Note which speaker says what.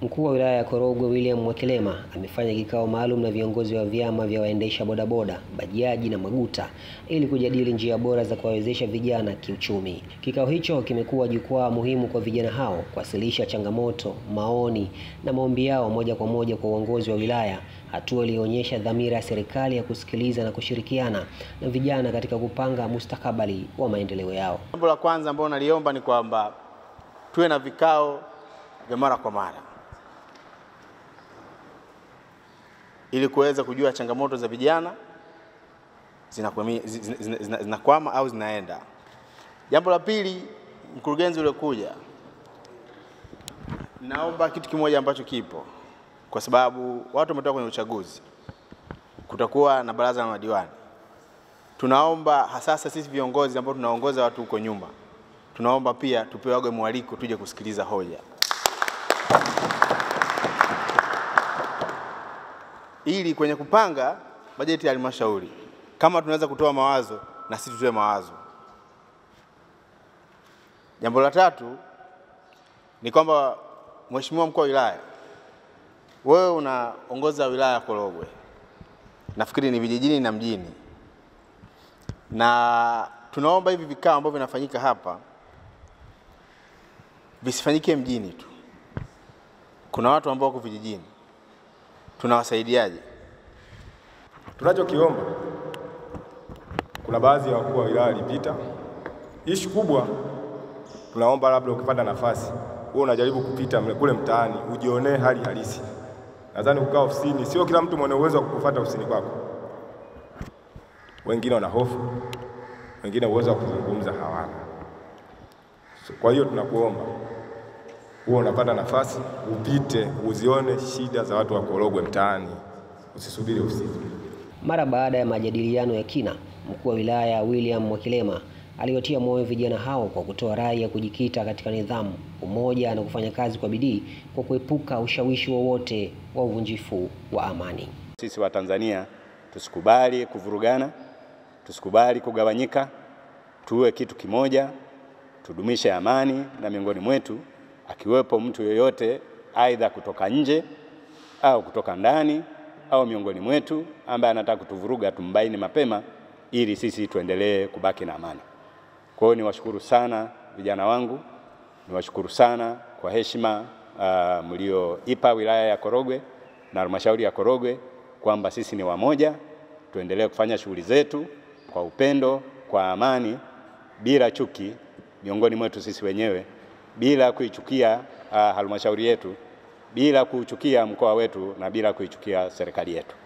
Speaker 1: Mkuu wa wilaya ya Korogwe William Mwakelema amefanya kikao maalum na viongozi wa vyama vya waendesha bodaboda, bajaji na maguta ili kujadili njia bora za kuwawezesha vijana kiuchumi. Kikao hicho kimekuwa jukwaa muhimu kwa vijana hao kuwasilisha changamoto, maoni na maombi yao moja kwa moja kwa uongozi wa wilaya, hatua iliyoonyesha dhamira ya serikali ya kusikiliza na kushirikiana na vijana katika kupanga mustakabali wa maendeleo yao.
Speaker 2: Jambo la kwanza ambalo naliomba ni kwamba tuwe na vikao vya mara kwa mara ili kuweza kujua changamoto za vijana zinakwama au zinaenda. Jambo la pili, mkurugenzi uliokuja, naomba kitu kimoja ambacho kipo, kwa sababu watu wametoka kwenye uchaguzi, kutakuwa na baraza la madiwani. Tunaomba hasa sisi viongozi ambao tunaongoza watu huko nyuma, tunaomba pia tupewe mwaliko tuje kusikiliza hoja, ili kwenye kupanga bajeti ya halmashauri kama tunaweza kutoa mawazo na sisi tutoe mawazo. Jambo la tatu ni kwamba Mheshimiwa Mkuu wa Wilaya, wewe unaongoza wilaya ya Korogwe, nafikiri ni vijijini na mjini, na tunaomba hivi vikao ambavyo vinafanyika hapa visifanyike mjini tu. Kuna watu ambao wako vijijini, tunawasaidiaje?
Speaker 3: Tunachokiomba, kuna baadhi ya wakuu wa wilaya walipita. Ishu kubwa, tunaomba labda ukipata nafasi, wewe unajaribu kupita kule mtaani, ujionee hali halisi. Nadhani kukaa ofisini, sio kila mtu mwenye uwezo wa kukufuata ofisini kwako. Wengine wana hofu, wengine uwezo wa kuzungumza hawana. Kwa hiyo tunakuomba, wewe unapata nafasi, upite, uzione shida za watu wa Korogwe mtaani. Usisubiri ofisini.
Speaker 1: Mara baada ya majadiliano ya kina, mkuu wa wilaya William Mwakelema aliwatia moyo vijana hao kwa kutoa rai ya kujikita katika nidhamu, umoja na kufanya kazi kwa bidii kwa kuepuka ushawishi wowote wa uvunjifu wa amani.
Speaker 4: Sisi wa Tanzania tusikubali kuvurugana, tusikubali kugawanyika, tuwe kitu kimoja, tudumishe amani na miongoni mwetu akiwepo mtu yoyote aidha kutoka nje au kutoka ndani au miongoni mwetu ambaye anataka kutuvuruga, tumbaini mapema ili sisi tuendelee kubaki na amani. Kwa hiyo niwashukuru sana vijana wangu, niwashukuru sana kwa heshima mlioipa wilaya ya Korogwe na halmashauri ya Korogwe kwamba sisi ni wamoja, tuendelee kufanya shughuli zetu kwa upendo, kwa amani, bila chuki miongoni mwetu sisi wenyewe, bila kuichukia halmashauri yetu, bila kuichukia mkoa wetu na bila kuichukia serikali yetu.